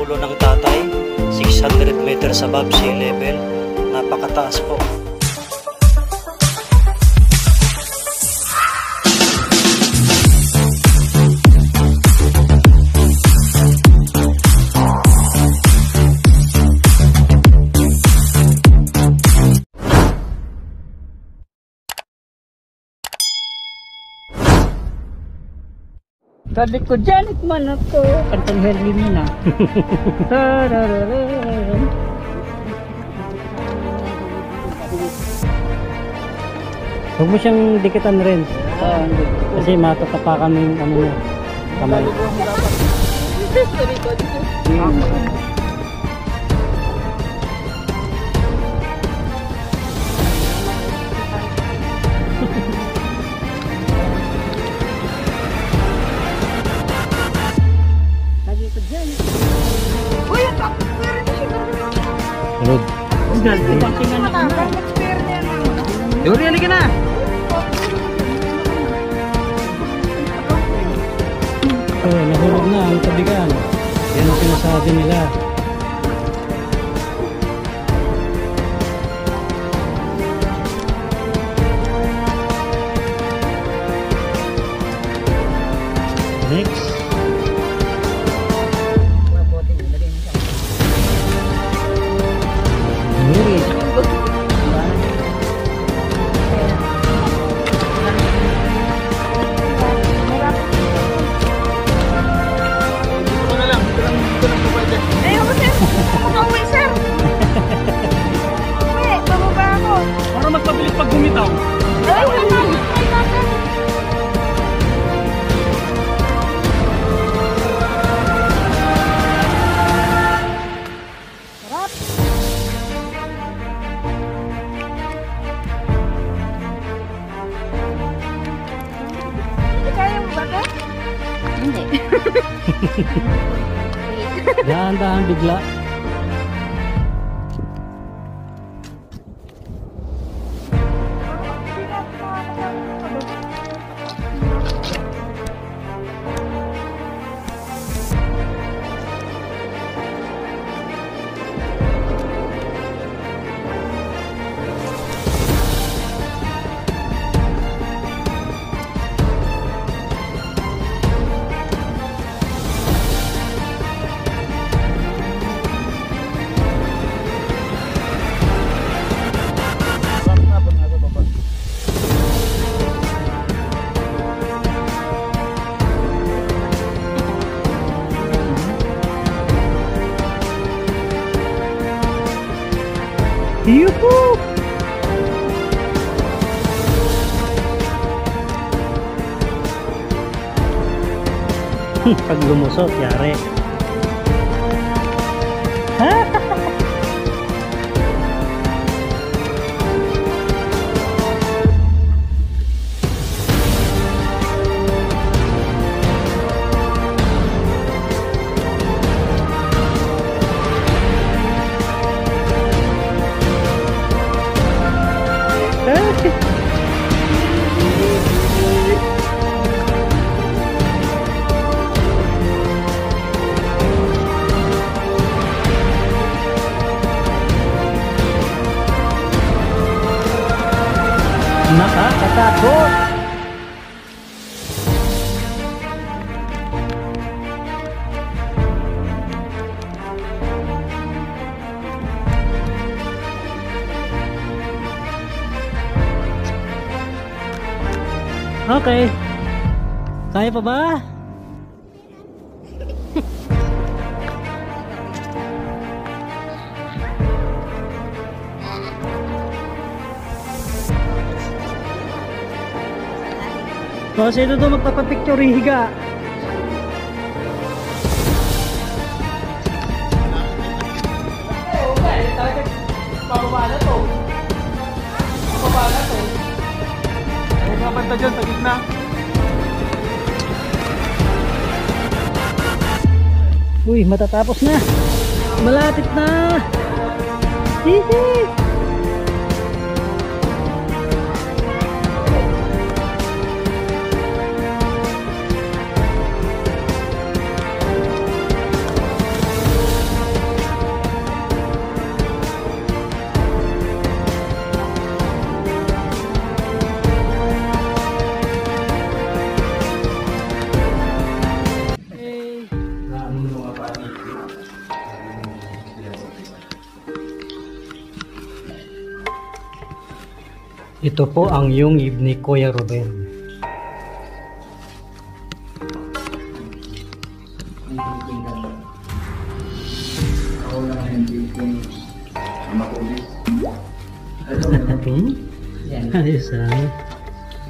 dulo ng Tatay, 600 meters above sea level. Napakataas po. Sabi ko, Janet man ako. Kantang Hermina. Huwag mo siyang dikitan rin. Kasi matatapakan mo yung ano niya. Kamay. Rod. Yuri, halika na! Nahulog na ang tabigan. Yan ang sinasabi nila. Next. Yuri. Para magpabilis pag bumitaw. Hindi. Dahan-dahan bigla. Yuhu! Pag lumusot, yari. Nakakatakot. Okay. Kaya pa ba? O, sino doon magpapapicture higa? Pababa na to. Pababa na to. Ay, mabanta dyan sa gitna. Uy, matatapos na. Malapit na. Hihi. Ito po ang yungib ni Kuya Ruben. Ayos ah.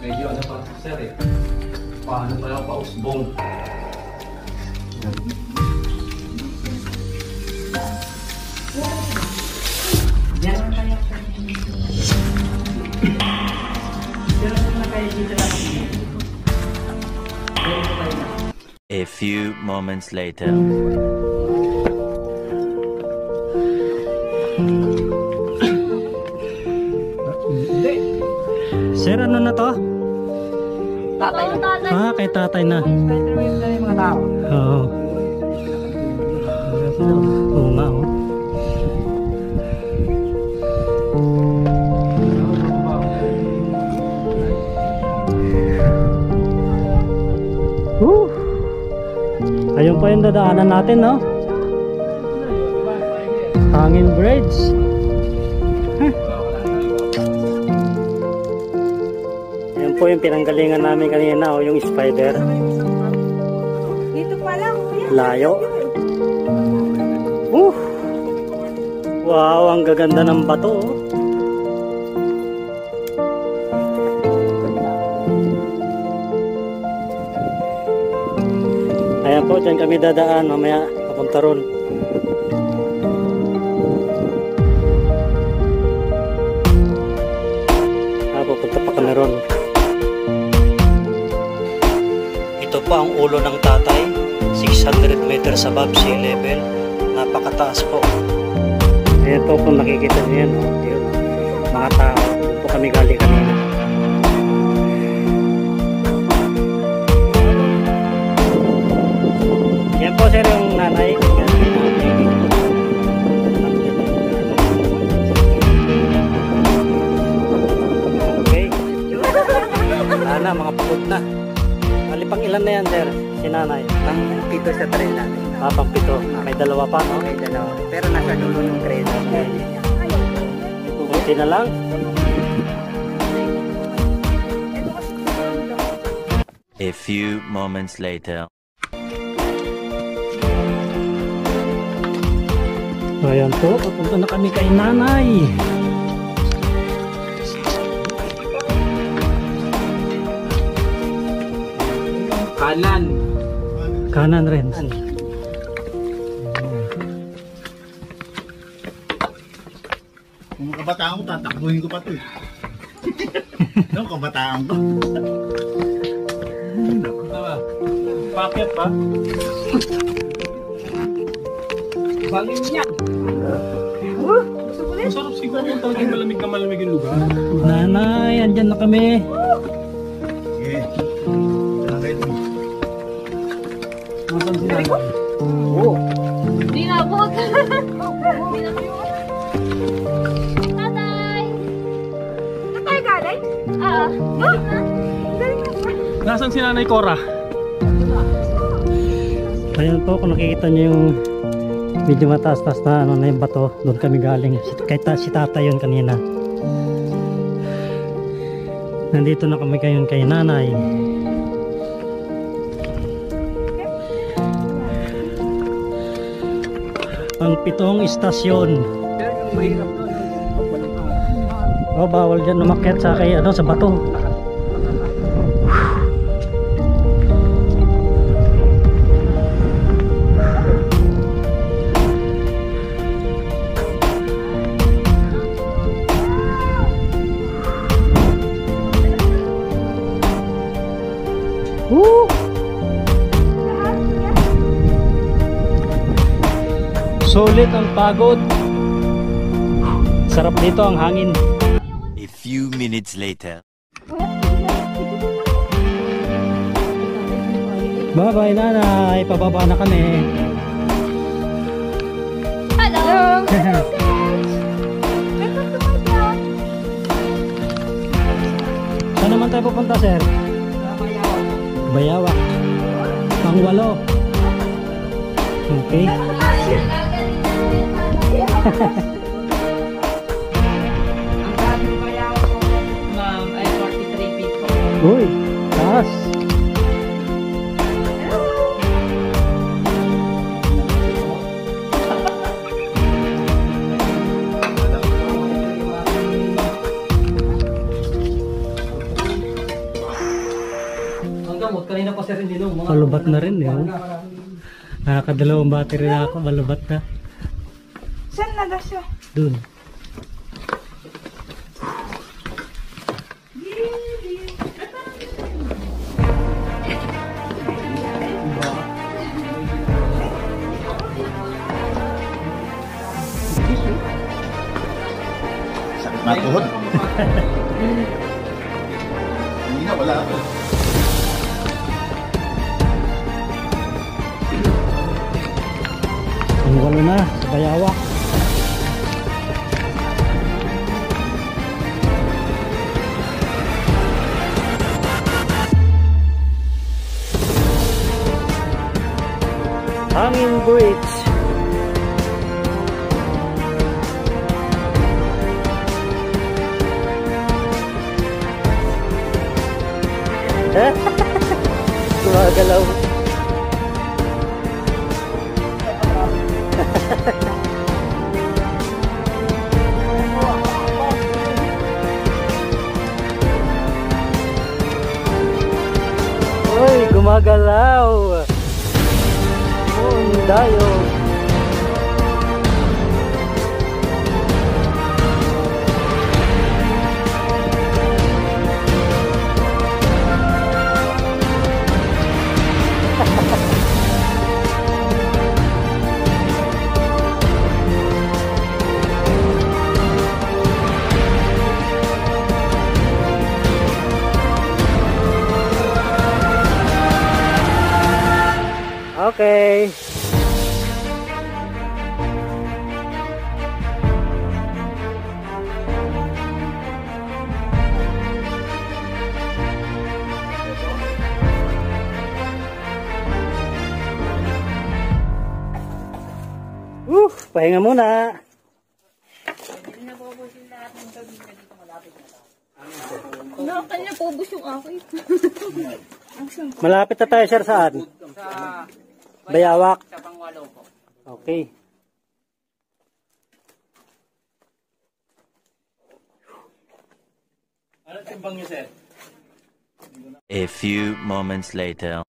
Medyo ano pa sir eh. Paano pa lang pausbong. A few moments later. Sir, ano na to? Tatay. Ah, kay tatay na. Spider-Man na yung mga tao. Oo. Oo nga oh. Woo! Ayun pa yung dadaanan natin, no? Hangin Bridge. Ayan po yung pinanggalingan namin kanina, oh, yung spider. Dito pa lang. Layo. Wow, ang gaganda ng bato, oh. Ayan po, dyan kami dadaan mamaya papunta ron. Pupunta pa kami ron. Ito po ang ulo ng tatay, 600 meters above sea level. Napakataas po. Ayan po kung nakikita niyo yan, oh. Yun, mga tao. Doon po kami galing kanina. Yan po sir yung nanay. Okay. Sana mga pagod na. Pang ilan na yan sir? Si nanay? Pang pito sa trail natin. Ah, pang pito. May dalawa pa, no? May dalawa. Pero nasa dulo ng trail. Kunti na lang. A few moments later. Ayan po, papunta na kami kay nanay. Kanan. Kanan rin. Kung kabataan ko, tatakbuhin ko pa ito eh. Ano kabataan ko? Paket pa. Bangin niya. Masarap siguro kung talagang malamig na malamig yung lugar. Nanay, andyan na kami. Sige. Saan kayo dun? Nasaan sila? Hindi na po. Tatay! Tatay galing? Galing na. Galing na. Nasaan si Nanay Cora? Ayan po, kung nakikita niyo yung medyo mataas-taas na ano na yung bato, doon kami galing. Si tata yun kanina. Nandito na kami kayon kay nanay. Ang pitong istasyon. Oh, bawal dyan umakyat sa kay ano sa bato. Sulit ang pagod. Sarap dito ang hangin. A few minutes later. Bye bye nanay, pababa na kami. Hello! Saan naman tayo pupunta sir? Bayawak. Pangwalo. Okay. Ang dami kaya na Uy, taas. Ang gamot, kanina pa sir hindi nung mga... Malubat na rin yun. Nakakadalawang battery na ako, malubat na. Saan na daw siya? Dun. Sakit na tuhod. Hindi na, wala ako. Ang walo na, sa Bayawak. Hanging Bridge. Gumagalaw. Uy, gumagalaw. Oh, ang dayo. Okay. Pahinga muna. Ano, kanya pobos yung akin. Malapit na tayo, sir, saan? Sa Bayawak. sa Pangwalo po. Okay. A few moments later.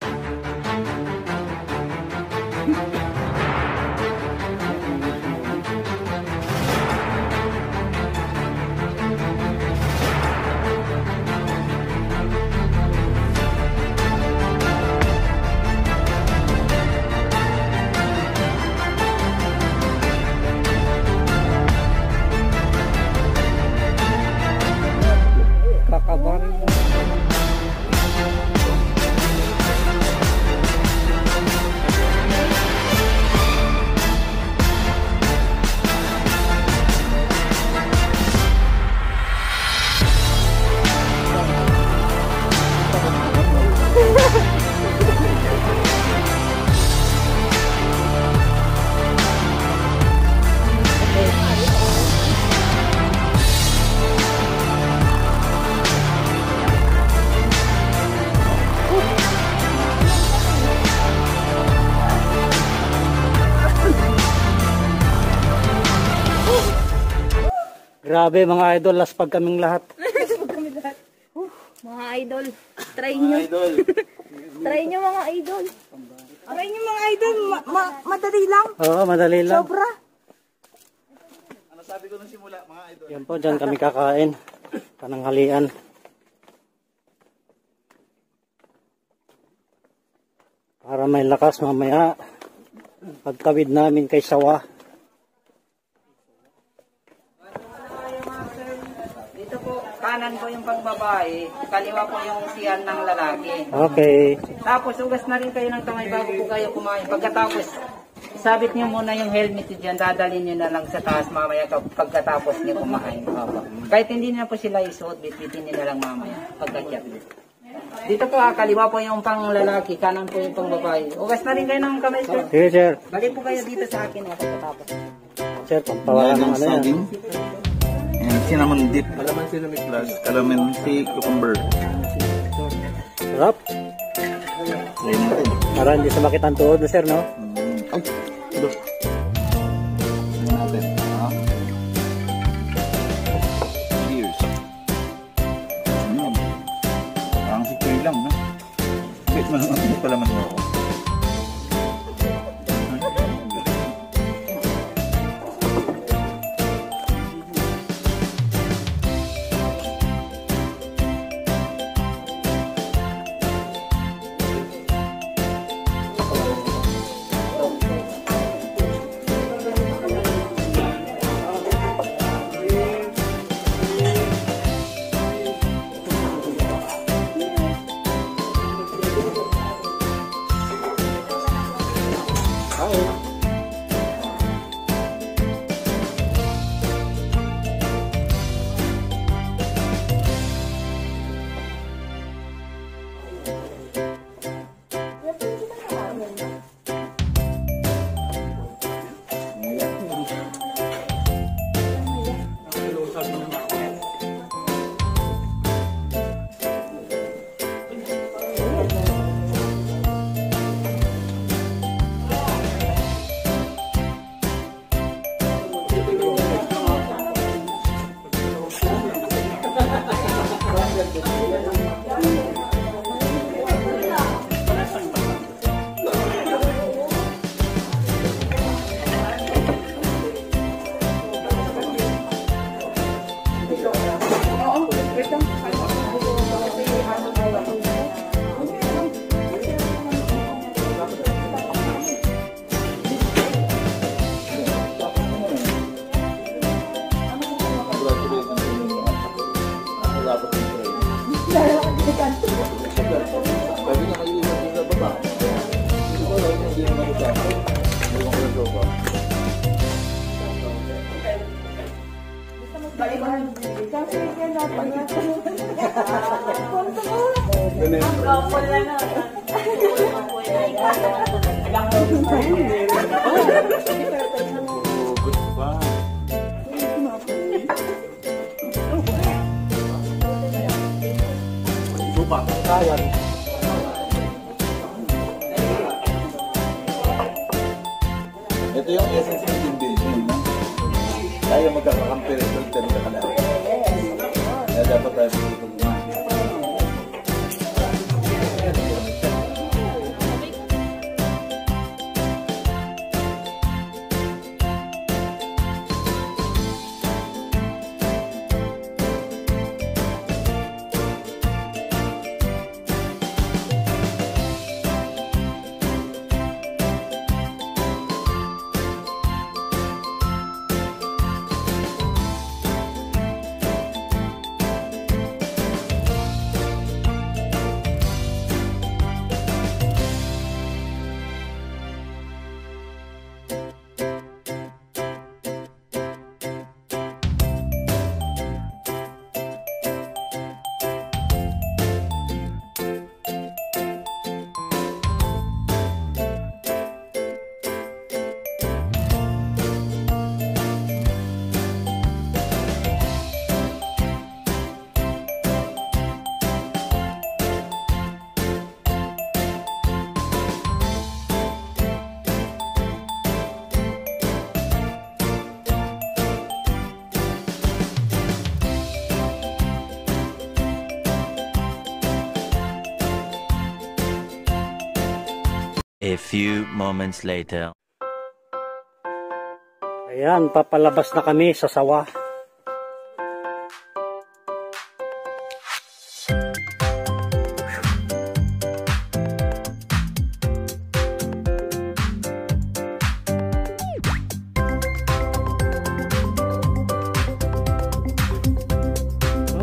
Kakabarin mo. Grabe mga idol, laspag kaming lahat. Mga idol, try nyo. Try nyo mga idol. Try nyo mga idol, madali lang. Oo, madali lang. Sobra. Ano sabi ko nung simula, mga idol? Yan po, dyan kami kakain. Pananghalian. Para may lakas mamaya. Pagtawid namin kay Sawa. Dito po, kanan po yung pangbabae, kaliwa po yung siyan ng lalaki. Okay. Tapos ugas na rin kayo ng kamay bago po kayo kumain. Pagkatapos, sabit niyo muna yung helmet niyo dyan, dadalhin niyo na lang sa taas mamaya pagkatapos niyo kumain. Opo. Kahit hindi na po sila isuot, bitbitin niyo na lang mamaya pagkatiyap niyo. Dito po kaliwa po yung pang lalaki, kanan po yung pang babae. Ugas na rin kayo ng kamay, sir. Sige, sir. Balik po kayo dito sa akin pagkatapos. Sir, pampawalan ng ano yan. And cinnamon dip. Calamansi na may plus. Calamansi cucumber. Sarap. Para hindi sumakit ang tuhod na sir, no? Ay, ito. Natin. Cheers. Parang si Kuy lang, no? Wait, ano pala man mo ako? Ito yung essence ng team building, no? Tayo magkakakampi rin doon sa kanila. Kaya dapat tayo dito gumawa. A few moments later. Ayan, papalabas na kami sa sawa.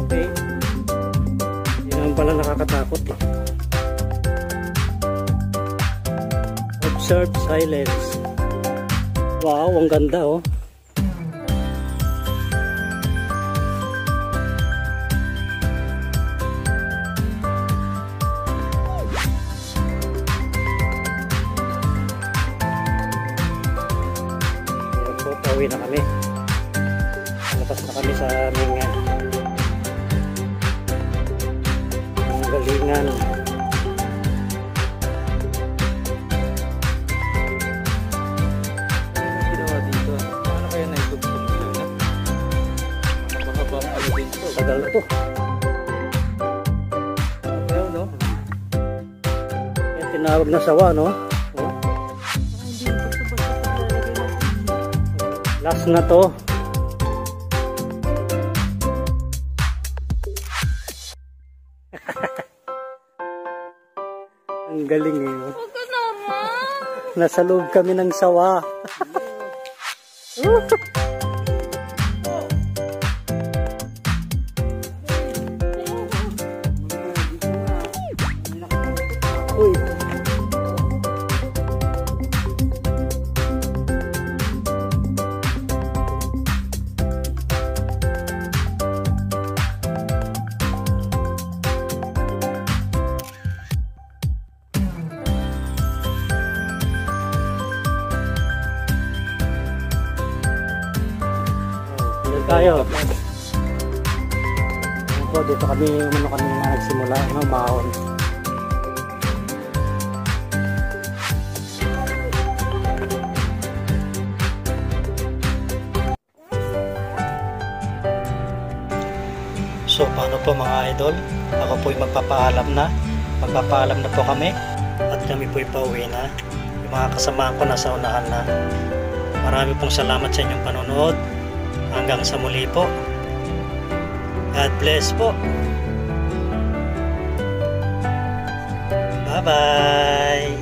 Okay. Yan ang pala nakakatakot eh. Observe silence. Wow, ang ganda oh. Ayan po, pauwi na kami. Labas na kami sa aming galingan. to. Ayun, no? Yan, tinawag na sawa, no? Oh. Last na to. Ang galing eh. Oh. Huwag ka naman. Nasa loob kami ng sawa. Uy. Tayo. Po, dito kami na nagsimula ng mahon. So paano po mga idol? Ako po'y magpapaalam na. Magpapaalam na po kami at kami po'y pauwi na. Yung mga kasamahan ko nasa unahan na. Marami pong salamat sa inyong panonood. Hanggang sa muli po. God bless po. Bye-bye.